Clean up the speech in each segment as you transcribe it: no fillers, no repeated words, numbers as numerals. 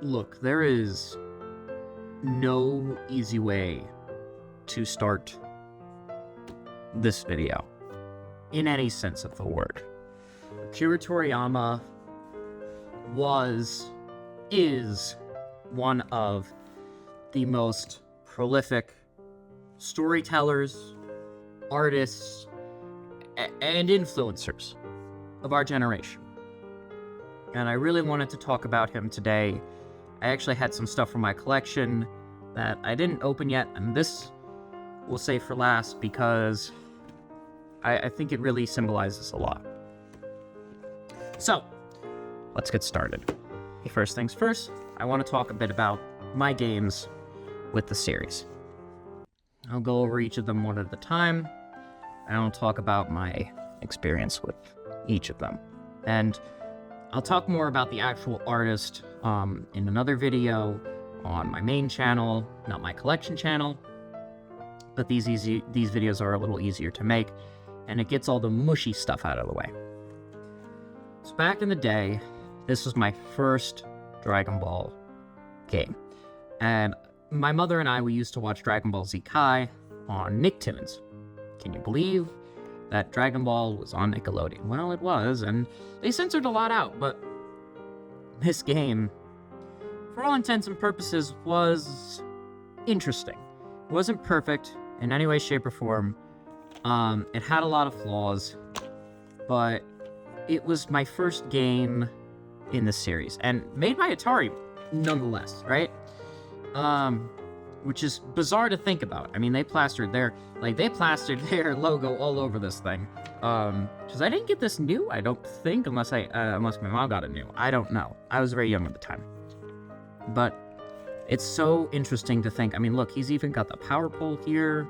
Look, there is no easy way to start this video, in any sense of the word. Akira Toriyama is one of the most prolific storytellers, artists, and influencers of our generation. And I really wanted to talk about him today. I actually had some stuff from my collection that I didn't open yet, and this we'll save for last because I think it really symbolizes a lot. So, let's get started. First things first, I want to talk a bit about my games with the series. I'll go over each of them one at a time, and I'll talk about my experience with each of them. And I'll talk more about the actual artist in another video on my main channel, not my collection channel. But these videos are a little easier to make, and it gets all the mushy stuff out of the way. So back in the day, this was my first Dragon Ball game. And my mother and we used to watch Dragon Ball Z Kai on Nicktoons. Can you believe that Dragon Ball was on Nickelodeon? Well, it was, and they censored a lot out, but this game, for all intents and purposes, was interesting. It wasn't perfect in any way, shape, or form. It had a lot of flaws, but it was my first game in the series, and made by Atari, nonetheless, right? Which is bizarre to think about. I mean, they plastered their logo all over this thing. Because I didn't get this new, I don't think, unless my mom got it new. I don't know. I was very young at the time. But it's so interesting to think. I mean, look, he's even got the power pole here.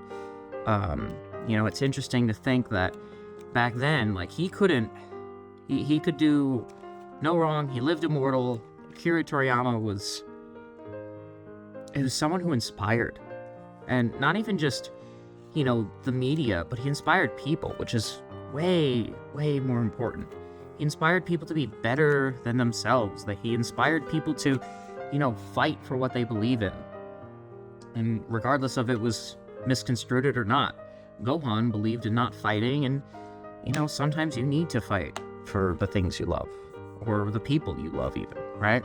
It's interesting to think that back then, like, he could do no wrong. He lived immortal. Akira Toriyama was someone who inspired. And not even just, the media, but he inspired people, which is way, way more important. He inspired people to be better than themselves. That he inspired people to, fight for what they believe in. And regardless of it was misconstrued or not, Gohan believed in not fighting, and, sometimes you need to fight for the things you love, or the people you love even, right?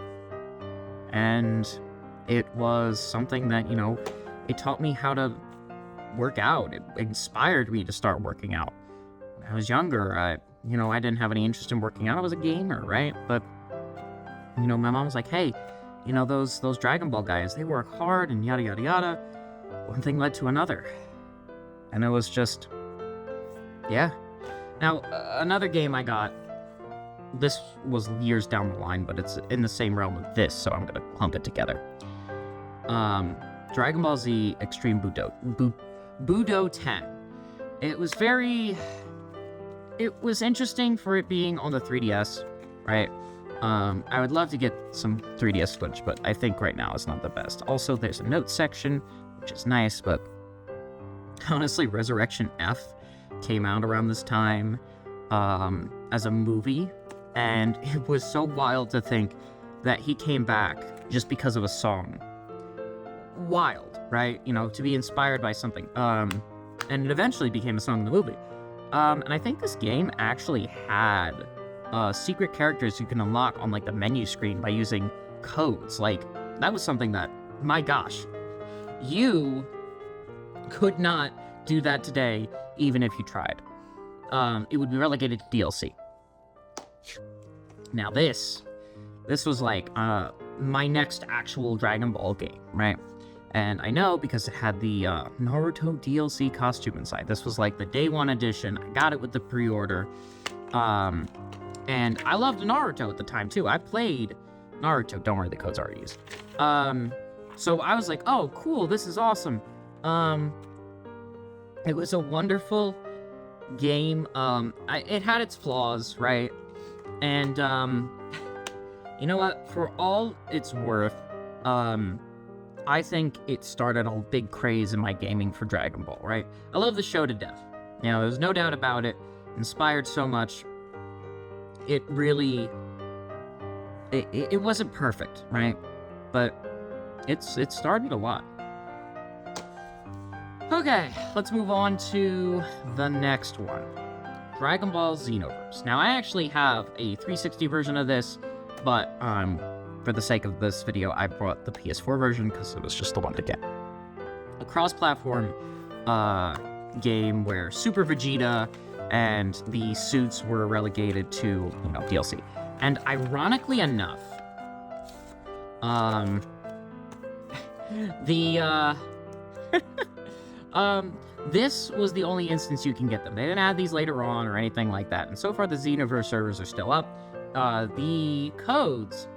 And it was something that, it taught me how to work out. It inspired me to start working out. When I was younger, I didn't have any interest in working out. I was a gamer, right? But, my mom was like, hey, those Dragon Ball guys, they work hard and yada, yada, yada. One thing led to another. And it was just, yeah. Now, another game I got, this was years down the line, but it's in the same realm of this, so I'm going to clump it together. Dragon Ball Z Extreme Budo 10. It was interesting for it being on the 3DS, right? I would love to get some 3DS footage, but I think right now it's not the best. Also, there's a notes section, which is nice, but honestly, Resurrection F came out around this time as a movie, and it was so wild to think that he came back just because of a song. Wild, right? To be inspired by something. And it eventually became a song in the movie. And I think this game actually had secret characters you can unlock on, like, the menu screen by using codes. Like, that was something that, my gosh, you could not do that today, even if you tried. It would be relegated to DLC. Now this was like my next actual Dragon Ball game, right? And I know because it had the Naruto DLC costume inside. This was like the day one edition. I got it with the pre-order. And I loved Naruto at the time too. I played Naruto. Don't worry, the code's already used. So I was like, oh, cool, this is awesome. It was a wonderful game. It had its flaws, right? And, you know what? For all it's worth, I think it started a big craze in my gaming for Dragon Ball, right? I love the show to death. There's no doubt about it. Inspired so much. It really... It wasn't perfect, right? but it started a lot. Okay, let's move on to the next one. Dragon Ball Xenoverse. Now, I actually have a 360 version of this, but for the sake of this video, I brought the PS4 version because it was just the one to get. A cross-platform game where Super Vegeta and the suits were relegated to, DLC. And ironically enough, this was the only instance you can get them. They didn't add these later on or anything like that. And so far, the Xenoverse servers are still up. The codes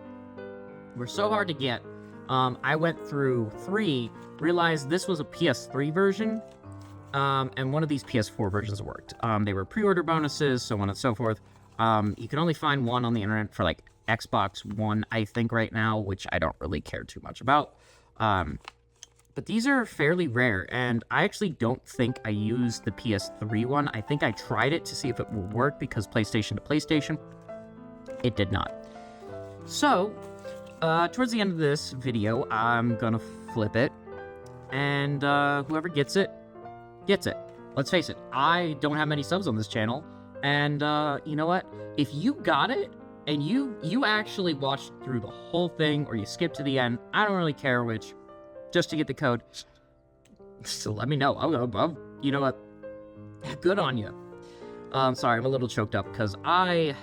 were so hard to get. I went through 3, realized this was a PS3 version, and one of these PS4 versions worked. They were pre-order bonuses, so on and so forth. You can only find one on the internet for, like, Xbox One, I think, right now, which I don't really care too much about. But these are fairly rare, and I actually don't think I used the PS3 one. I think I tried it to see if it would work, because PlayStation to PlayStation, it did not. So, towards the end of this video, I'm gonna flip it, and whoever gets it, gets it. Let's face it, I don't have many subs on this channel, and you know what? If you got it, and you actually watched through the whole thing, or you skipped to the end, I don't really care which, just to get the code, so let me know. I'll you know what? Good on you. Sorry, I'm a little choked up, because I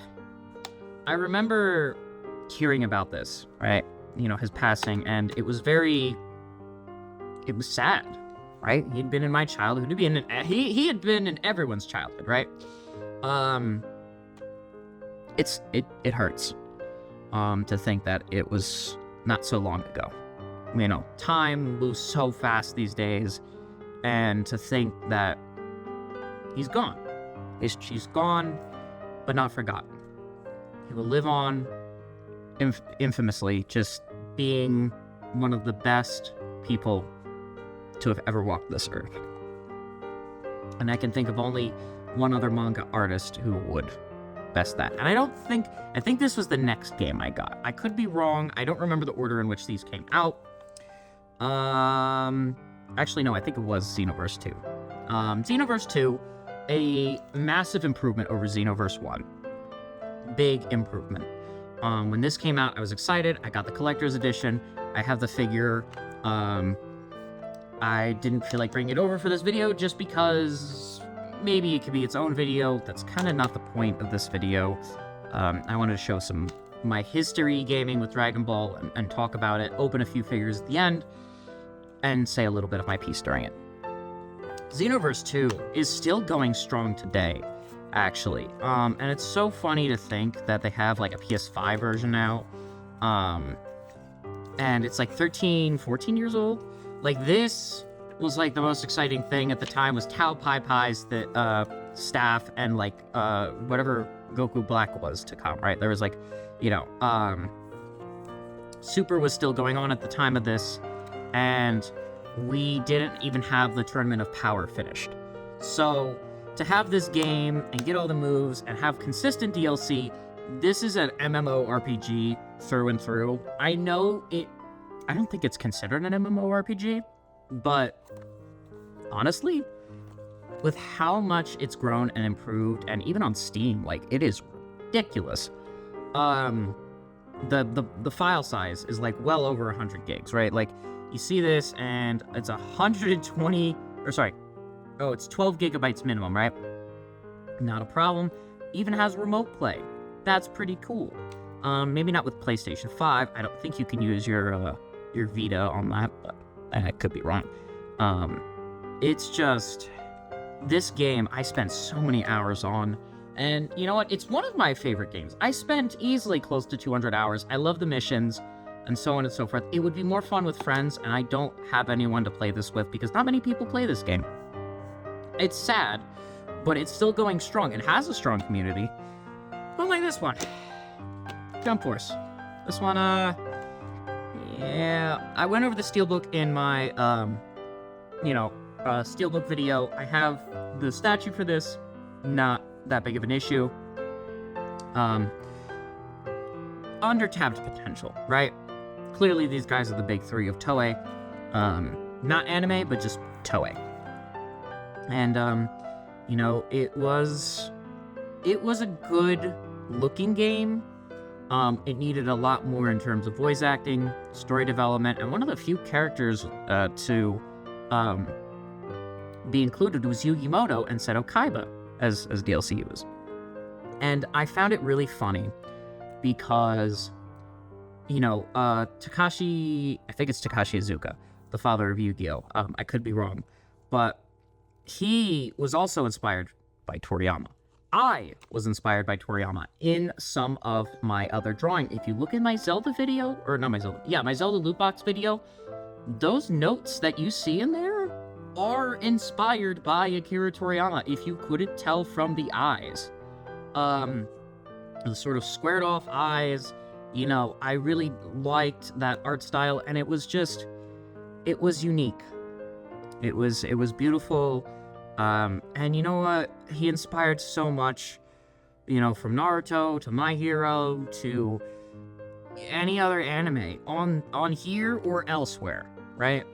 remember hearing about this, right? His passing, and it was sad, right? He'd been in my childhood. He had been in everyone's childhood, right? It hurts, to think that it was not so long ago. Time moves so fast these days, and to think that he's gone. She's gone, but not forgotten. He will live on, infamously, just being one of the best people to have ever walked this earth. And I can think of only one other manga artist who would best that. And I think this was the next game I got. I could be wrong. I don't remember the order in which these came out. Actually, no, I think it was Xenoverse 2. Xenoverse 2, a massive improvement over Xenoverse 1. Big improvement. When this came out, I was excited. I got the collector's edition. I have the figure. I didn't feel like bringing it over for this video just because maybe it could be its own video. That's kind of not the point of this video. I wanted to show my history gaming with Dragon Ball and talk about it, open a few figures at the end, and say a little bit of my piece during it. Xenoverse 2 is still going strong today, actually. And it's so funny to think that they have like a PS5 version now. And it's like 13, 14 years old. Like, this was like the most exciting thing at the time, was Tao Pai Pai's staff and like whatever Goku Black was to come, right? There was like, Super was still going on at the time of this, and we didn't even have the Tournament of Power finished. So to have this game and get all the moves and have consistent DLC, this is an MMORPG through and through. I don't think it's considered an MMORPG, but honestly, with how much it's grown and improved, and even on Steam, like, it is ridiculous. The file size is like well over 100 gigs, right? Like, you see this and it's 12 gigabytes minimum, right? Not a problem. Even has remote play. That's pretty cool. Maybe not with PlayStation 5. I don't think you can use your Vita on that, but I could be wrong. It's just, this game I spent so many hours on, and you know what? It's one of my favorite games. I spent easily close to 200 hours. I love the missions, and so on and so forth. It would be more fun with friends, and I don't have anyone to play this with because not many people play this game. It's sad, but it's still going strong. It has a strong community. Unlike this one. Jump Force. This one, yeah, I went over the Steelbook in my, Steelbook video. I have the statue for this, not that big of an issue. Under-tapped potential, right? clearly these guys are the big three of Toei. Not anime, but just Toei. And, it was a good looking game. It needed a lot more in terms of voice acting, story development, and one of the few characters to be included was Yugi Moto and Seto Kaiba as DLCs. And I found it really funny because, Takashi, I think it's Takashi Iizuka, the father of Yu-Gi-Oh! I could be wrong, but he was also inspired by Toriyama. I was inspired by Toriyama in some of my other drawing. If you look at my Zelda video, my Zelda loot box video, those notes that you see in there are inspired by Akira Toriyama, if you couldn't tell from the eyes. The sort of squared off eyes, I really liked that art style, and it was unique. It was beautiful. And you know what? He inspired so much, from Naruto to My Hero to any other anime on here or elsewhere, right?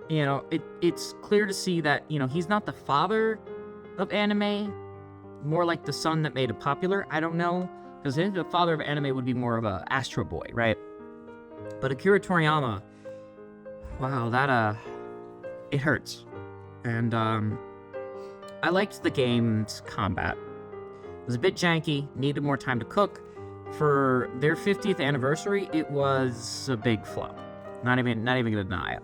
It's clear to see that, he's not the father of anime, more like the son that made it popular. I don't know, because the father of anime would be more of a Astro Boy, right? But Akira Toriyama, wow, that, it hurts. And, I liked the game's combat. It was a bit janky, needed more time to cook. For their 50th anniversary, it was a big flop. Not even gonna deny it.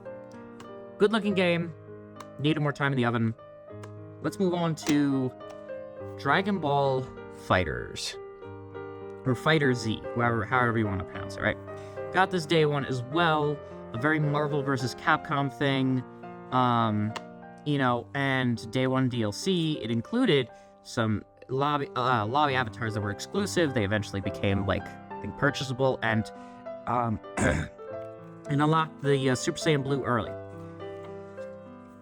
Good looking game, needed more time in the oven. Let's move on to Dragon Ball FighterZ. Or Fighter Z, however you want to pronounce it, right? Got this day one as well. A very Marvel vs. Capcom thing. And day one DLC, it included some lobby avatars that were exclusive. They eventually became, purchasable, and unlocked the Super Saiyan Blue early.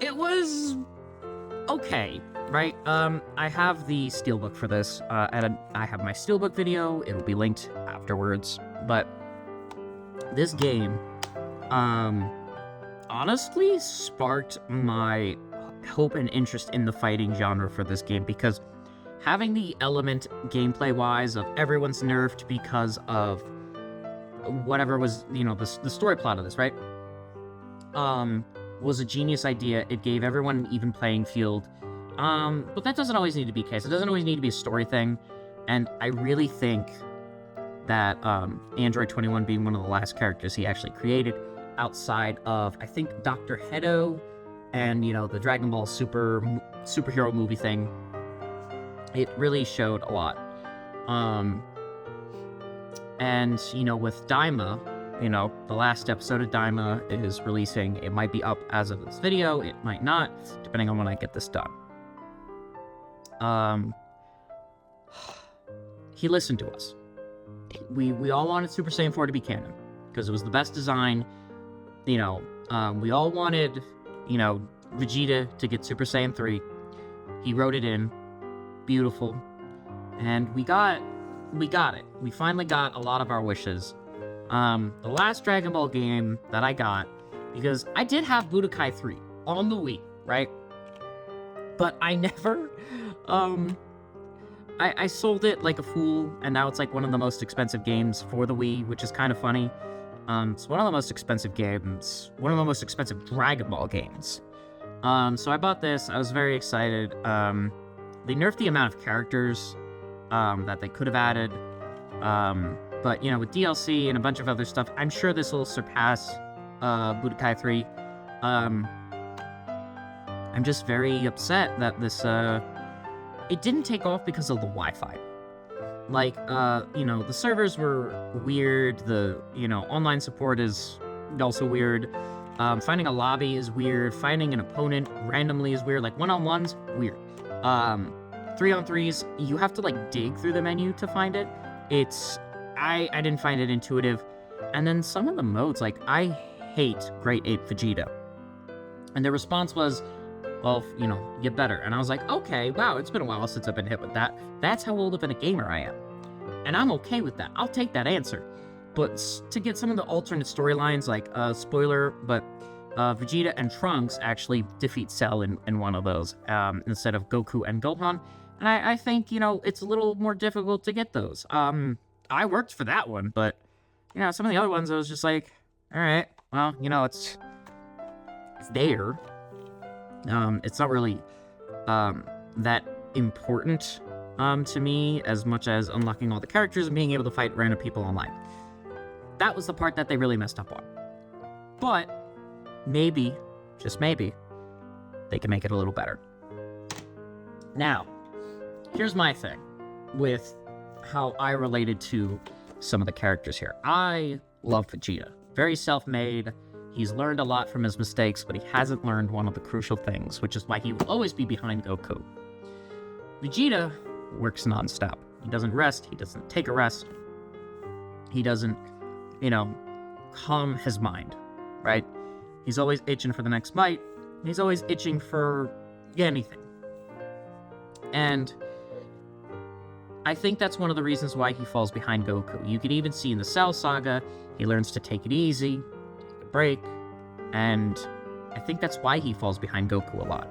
It was okay, right? I have the Steelbook for this, and I have my Steelbook video. It'll be linked afterwards, but this game, honestly sparked my hope and interest in the fighting genre for this game, because having the element gameplay-wise of everyone's nerfed because of whatever was, the story plot of this, right? Was a genius idea. It gave everyone an even playing field. But that doesn't always need to be the case. It doesn't always need to be a story thing. And I really think that Android 21 being one of the last characters he actually created outside of, I think, Dr. Hedo and, the Dragon Ball superhero movie thing, it really showed a lot. And, with Daima, the last episode of Daima is releasing. It might be up as of this video, it might not, depending on when I get this done. He listened to us. We all wanted Super Saiyan 4 to be canon, because it was the best design. We all wanted, Vegeta to get Super Saiyan 3. He wrote it in. Beautiful. And we got it. We finally got a lot of our wishes. The last Dragon Ball game that I got, because I did have Budokai 3 on the Wii, right? But I never, I sold it like a fool, and now it's like one of the most expensive games for the Wii, which is kind of funny. It's one of the most expensive games, one of the most expensive Dragon Ball games. So I bought this. I was very excited. They nerfed the amount of characters that they could have added. But, with DLC and a bunch of other stuff, I'm sure this will surpass Budokai 3. I'm just very upset that this, it didn't take off because of the Wi-Fi. The servers were weird, the, online support is also weird, finding a lobby is weird, finding an opponent randomly is weird, one-on-ones, weird. 3-on-3s, you have to, dig through the menu to find it. I didn't find it intuitive. And then some of the modes, I hate Great Ape Vegeta. And their response was, well, get better. And I was like, okay, wow, it's been a while since I've been hit with that. That's how old of a gamer I am. And I'm okay with that. I'll take that answer. But to get some of the alternate storylines, like, spoiler, but Vegeta and Trunks actually defeat Cell in one of those, instead of Goku and Gohan. And I think, it's a little more difficult to get those. I worked for that one, but, some of the other ones, I was just like, all right, well, it's there. It's not really, that important, to me, as much as unlocking all the characters and being able to fight random people online. That was the part that they really messed up on. But maybe, just maybe, they can make it a little better. Now, here's my thing with how I related to some of the characters here. I love Vegeta. Very self-made. He's learned a lot from his mistakes, but he hasn't learned one of the crucial things, which is why he will always be behind Goku. Vegeta works non-stop. He doesn't rest. He doesn't take a rest. He doesn't, calm his mind, right? He's always itching for the next bite. He's always itching for anything. And I think that's one of the reasons why he falls behind Goku. You can even see in the Cell Saga, he learns to take it easy, take a break, and I think that's why he falls behind Goku a lot.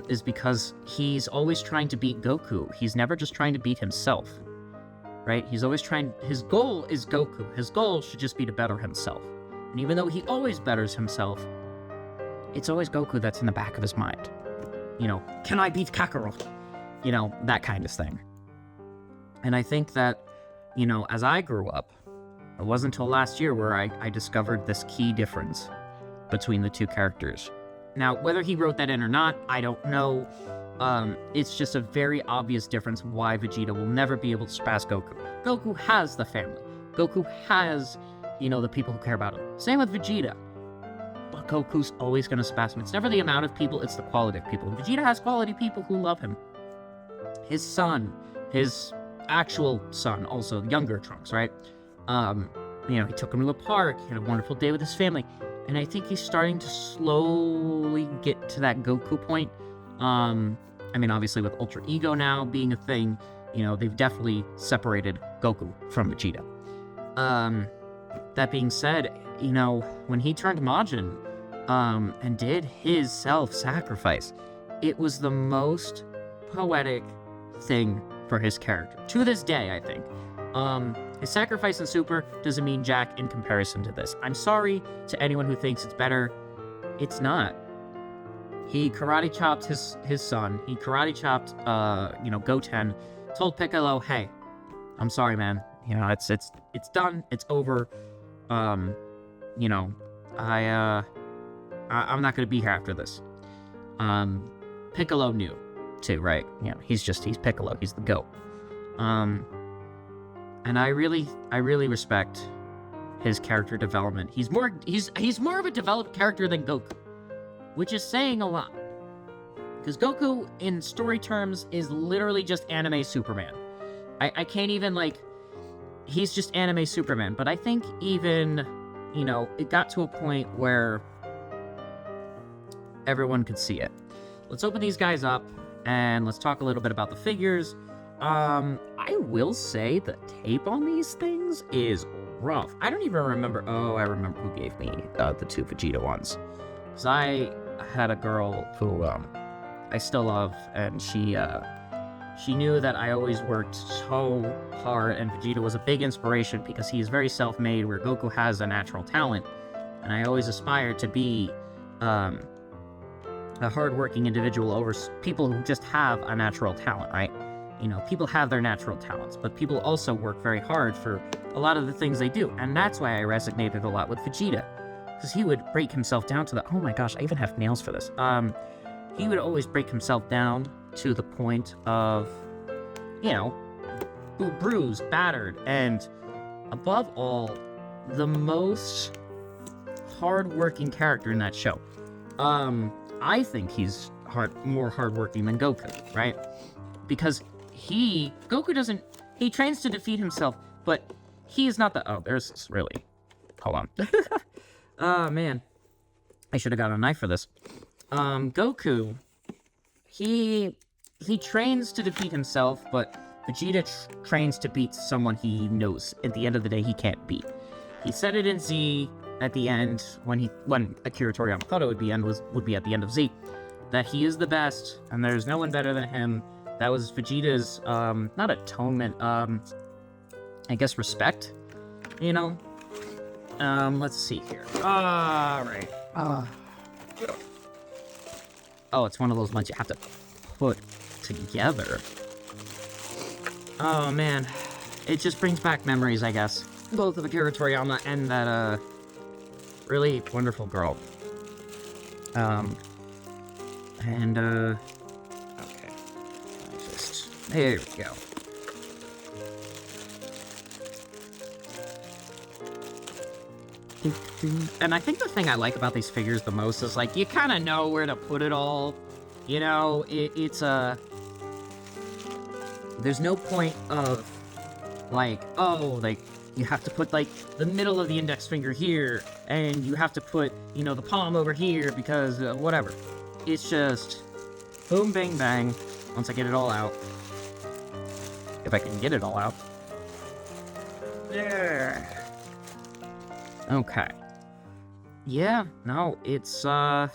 Is because he's always trying to beat Goku. He's never just trying to beat himself, right? He's always his goal is Goku. His goal should just be to better himself. And even though he always betters himself, it's always Goku that's in the back of his mind. Can I beat Kakarot? That kind of thing. And I think that, as I grew up, it wasn't until last year where I discovered this key difference between the two characters. Now, whether he wrote that in or not, I don't know. It's just a very obvious difference why Vegeta will never be able to surpass Goku. Goku has the family. Goku has, the people who care about him. Same with Vegeta. But Goku's always going to surpass him. It's never the amount of people, it's the quality of people. And Vegeta has quality people who love him. His son, his actual son, also younger Trunks, right? He took him to the park, he had a wonderful day with his family. And I think he's starting to slowly get to that Goku point. Obviously with Ultra Ego now being a thing, they've definitely separated Goku from Vegeta. That being said, when he turned Majin, and did his self-sacrifice, it was the most poetic thing for his character. To this day, I think. His sacrifice in Super doesn't mean jack in comparison to this. I'm sorry to anyone who thinks it's better. It's not. He karate chopped his son. He karate chopped, Goten. Told Piccolo, hey, I'm sorry, man. It's done. It's over. I'm not gonna be here after this. Piccolo knew, too, right? He's Piccolo. He's the GOAT. And I really respect his character development. He's more of a developed character than Goku, which is saying a lot. Because Goku, in story terms, is literally just anime Superman. I can't even, he's just anime Superman. But I think even, it got to a point where everyone could see it. Let's open these guys up, and let's talk a little bit about the figures. I will say the tape on these things is rough. I don't even remember. Oh, I remember who gave me the two Vegeta ones. Because I had a girl who I still love, and she knew that I always worked so hard, and Vegeta was a big inspiration because he is very self-made, where Goku has a natural talent. And I always aspired to be a hard-working individual over people who just have a natural talent, right? People have their natural talents, but people also work very hard for a lot of the things they do. And that's why I resonated a lot with Vegeta. Because he would break himself down to the... Oh my gosh, I even have nails for this. He would always break himself down to the point of, bruised, battered, and above all, the most hard-working character in that show. I think he's more hardworking than Goku, right? Because Goku doesn't, he trains to defeat himself, but he is not the, there's this really, hold on. Oh, man. I should have got a knife for this. Goku, he trains to defeat himself, but Vegeta trains to beat someone he knows at the end of the day he can't beat. He said it in Z at the end when Akira Toriyama thought it would be at the end of Z, that he is the best and there's no one better than him. That was Vegeta's not atonement, I guess respect, you know. Let's see here. All right. Oh, it's one of those ones you have to put together. Oh man, it just brings back memories, I guess. Both of Akira Toriyama and that really wonderful girl. Okay. There we go. And I think the thing I like about these figures the most is, like, you kind of know where to put it all. You know, it's there's no point of, like, oh, like, you have to put, like, the middle of the index finger here, and you have to put, you know, the palm over here because whatever. It's just boom, bang, bang, once I get it all out. If I can get it all out. There. Okay. Yeah, no, it's, let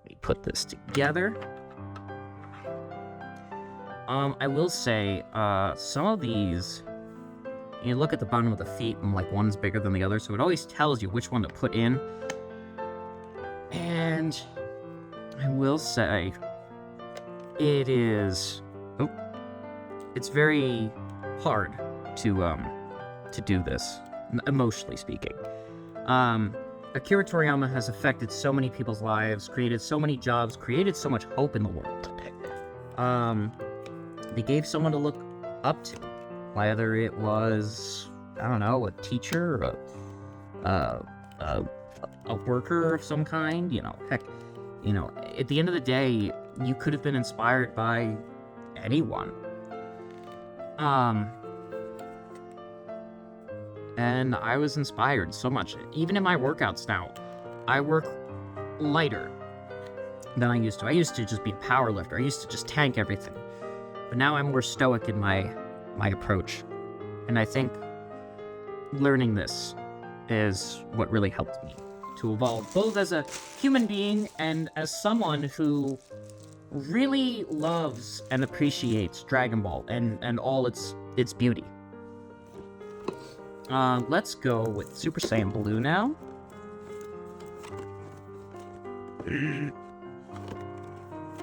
me put this together. I will say, some of these, you look at the bottom of the feet and, like, one's bigger than the other, so it always tells you which one to put in. And I will say, it is, it's very hard to do this, emotionally speaking. Akira Toriyama has affected so many people's lives, created so many jobs, created so much hope in the world. They gave someone to look up to, whether it was, I don't know, a teacher, or a worker of some kind, you know, heck, you know, at the end of the day, you could have been inspired by anyone. And I was inspired so much. Even in my workouts now, I work lighter than I used to. I used to just be a power lifter. I used to just tank everything. But now I'm more stoic in my approach. And I think learning this is what really helped me to evolve, both as a human being and as someone who really loves and appreciates Dragon Ball and all its beauty. Let's go with Super Saiyan Blue now.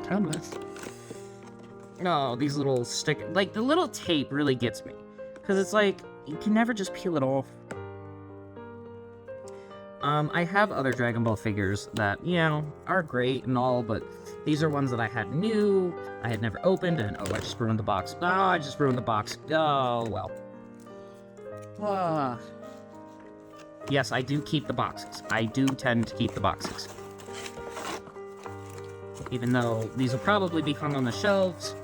Come on. No, these little like, the little tape really gets me. Because it's like, you can never just peel it off. I have other Dragon Ball figures that, you know, are great and all, but these are ones that I had new, I had never opened, and oh, I just ruined the box. Oh, I just ruined the box. Oh, well. Yes, I do keep the boxes. I do tend to keep the boxes. Even though these will probably be hung on the shelves.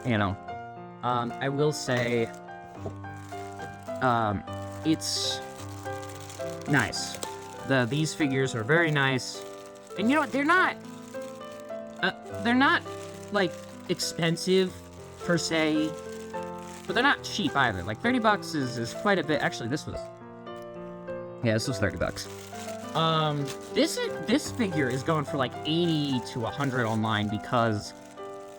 You know. I will say, it's nice. These figures are very nice. And you know what, they're not, like, expensive, per se. But they're not cheap either. Like, 30 bucks is quite a bit. Actually, this was 30 bucks. This figure is going for like 80 to 100 online because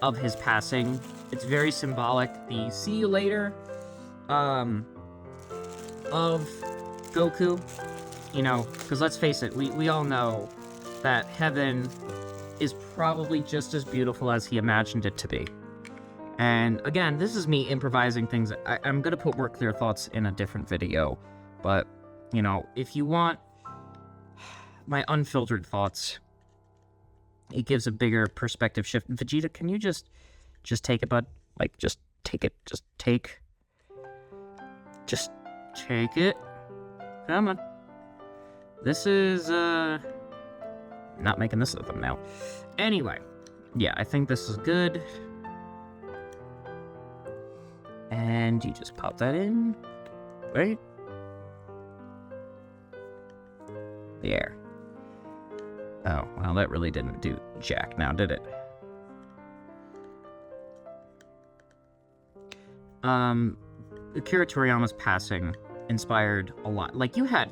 of his passing. It's very symbolic. The see you later, of Goku, you know, because let's face it, we all know that heaven is probably just as beautiful as he imagined it to be. And again, this is me improvising things. I'm going to put more clear thoughts in a different video. But, you know, if you want my unfiltered thoughts, it gives a bigger perspective shift. Vegeta, can you just take it, bud? Like, just take it. Just take it. Come on. This is, not making this a thumbnail. Anyway, yeah, I think this is good. And you just pop that in, right? There. Oh, well, that really didn't do jack now, did it? Akira Toriyama's passing inspired a lot. Like, you had,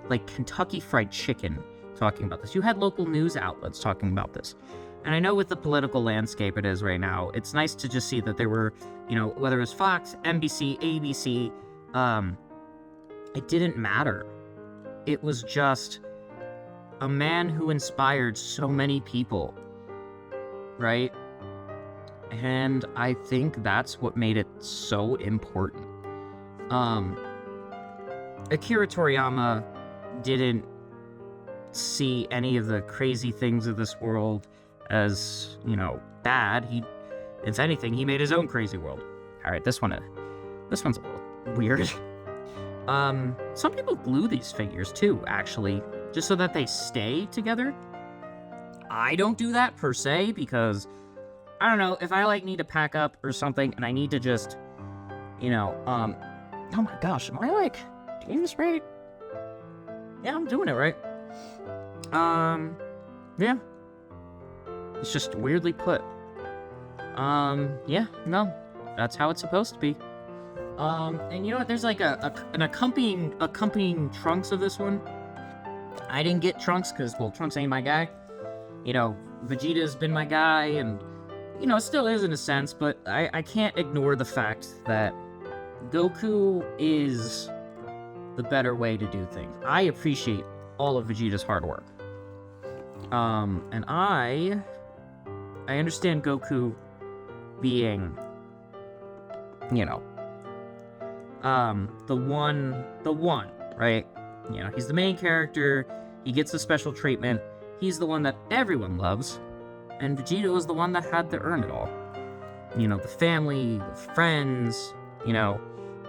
like, Kentucky Fried Chicken talking about this. You had local news outlets talking about this. And I know with the political landscape it is right now, it's nice to just see that there were, you know, whether it was Fox, NBC, ABC, it didn't matter. It was just a man who inspired so many people, right? And I think that's what made it so important. Akira Toriyama didn't see any of the crazy things of this world as, you know, bad. If anything, he made his own crazy world. All right, this one's a little weird. Some people glue these figures too, actually, just so that they stay together. I don't do that per se because, I don't know, if I like need to pack up or something and I need to just, you know, oh my gosh, am I like doing this right? Yeah, I'm doing it right. Yeah. It's just weirdly put. Yeah, no, that's how it's supposed to be. And you know what? There's like an accompanying trunks of this one. I didn't get Trunks because, well, Trunks ain't my guy. You know, Vegeta's been my guy, and, you know, it still is in a sense, but I can't ignore the fact that Goku is the better way to do things. I appreciate all of Vegeta's hard work. And I understand Goku being, you know, the one, right? You know, he's the main character, he gets the special treatment, he's the one that everyone loves, and Vegeta was the one that had to earn it all. You know, the family, the friends, you know,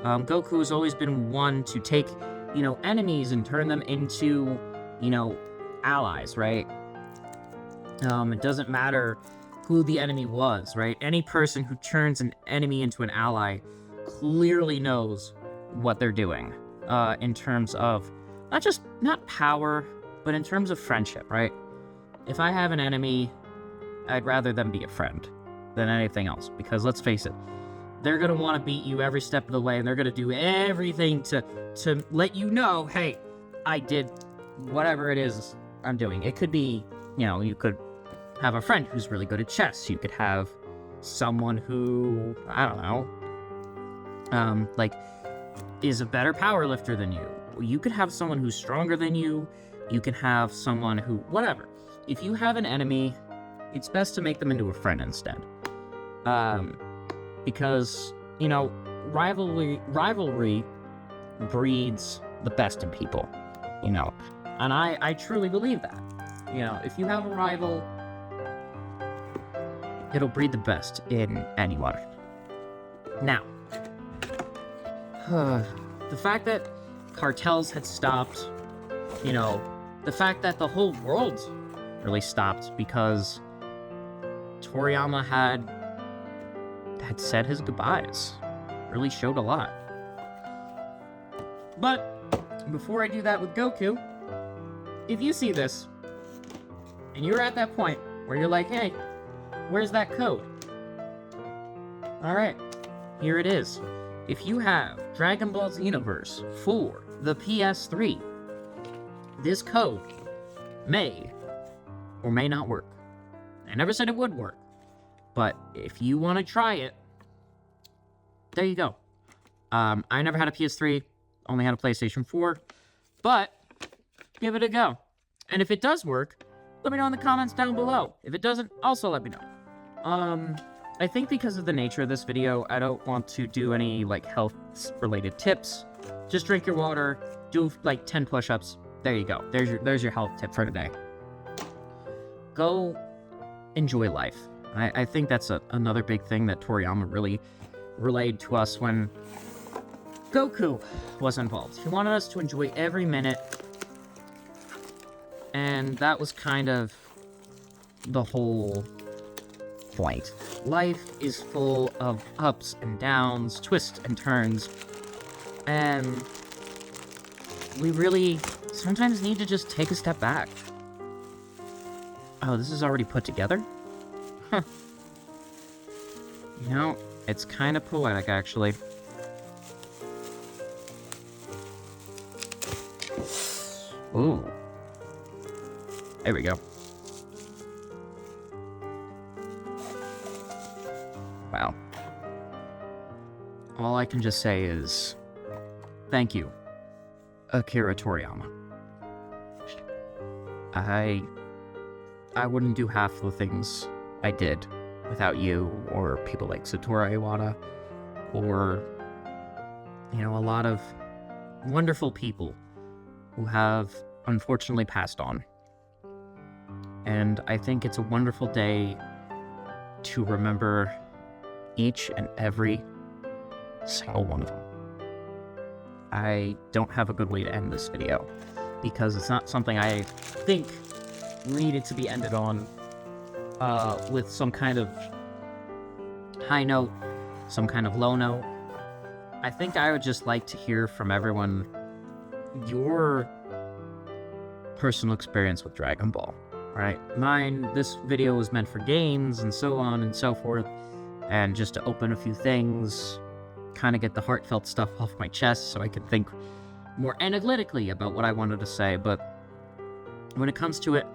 Goku has always been one to take, you know, enemies and turn them into, you know, allies, right? It doesn't matter who the enemy was, right? Any person who turns an enemy into an ally clearly knows what they're doing, in terms of not power, but in terms of friendship, right? If I have an enemy, I'd rather them be a friend than anything else, because let's face it, they're gonna want to beat you every step of the way, and they're gonna do everything to let you know, hey, I did whatever it is I'm doing. It could be, you know, you could have a friend who's really good at chess. You could have someone who, I don't know, like, is a better power lifter than you. You could have someone who's stronger than you. You can have someone who, whatever. If you have an enemy, it's best to make them into a friend instead. Because, you know, rivalry breeds the best in people, you know. And I truly believe that. You know, if you have a rival, it'll breed the best in anyone. Now, the fact that cartels had stopped, you know, the fact that the whole world really stopped because Toriyama had said his goodbyes really showed a lot. But before I do that with Goku, if you see this and you're at that point where you're like, hey, where's that code? Alright, here it is. If you have Dragon Ball Xenoverse for the PS3, this code may or may not work. I never said it would work, but if you want to try it, there you go. I never had a PS3, only had a PlayStation 4, but give it a go. And if it does work, let me know in the comments down below. If it doesn't, also let me know. I think because of the nature of this video, I don't want to do any, like, health-related tips. Just drink your water, do, like, 10 push-ups. There you go. There's your health tip for today. Go enjoy life. I think that's another big thing that Toriyama really relayed to us when Goku was involved. He wanted us to enjoy every minute, and that was kind of the whole point. Life is full of ups and downs, twists and turns, and we really sometimes need to just take a step back. Oh, this is already put together? Huh. You know, It's kind of poetic, actually. Ooh. There we go. Wow. All I can just say is, thank you, Akira Toriyama. I wouldn't do half the things I did without you, or people like Satoru Iwata, or, you know, a lot of wonderful people who have unfortunately passed on. And I think it's a wonderful day to remember each and every single one of them. I don't have a good way to end this video, because it's not something I think needed to be ended on with some kind of high note, some kind of low note. I think I would just like to hear from everyone your personal experience with Dragon Ball, right? Mine, this video was meant for games and so on and so forth, and just to open a few things, kind of get the heartfelt stuff off my chest so I could think more analytically about what I wanted to say. But when it comes to it,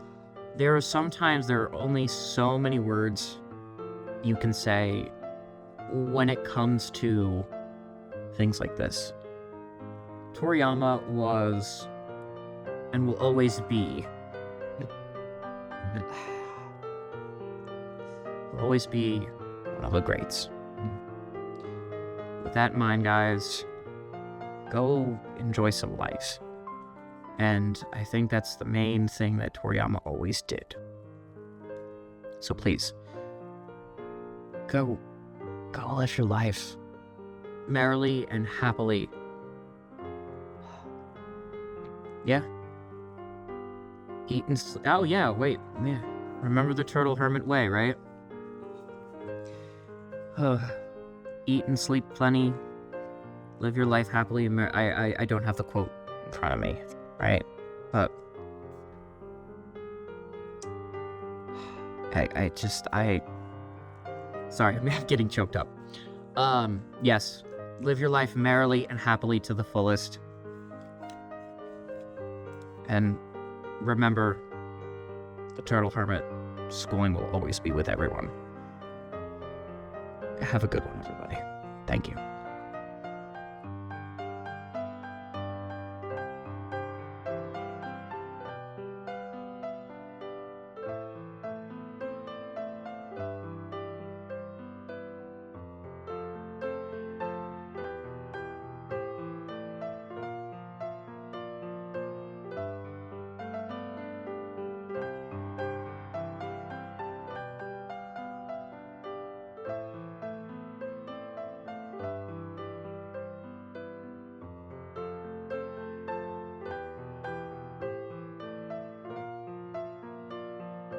there are only so many words you can say when it comes to things like this. Toriyama was and will always be one of the greats. With that in mind, guys, go enjoy some life. And I think that's the main thing that Toriyama always did. So please, go live your life merrily and happily. Yeah. Eat and sleep. Oh yeah, wait. Yeah. Remember the Turtle Hermit way, right? Eat and sleep plenty. Live your life happily and I don't have the quote in front of me, right? But sorry, I'm getting choked up. Yes. Live your life merrily and happily to the fullest. And remember, the Turtle Hermit schooling will always be with everyone. Have a good one, everybody. Thank you.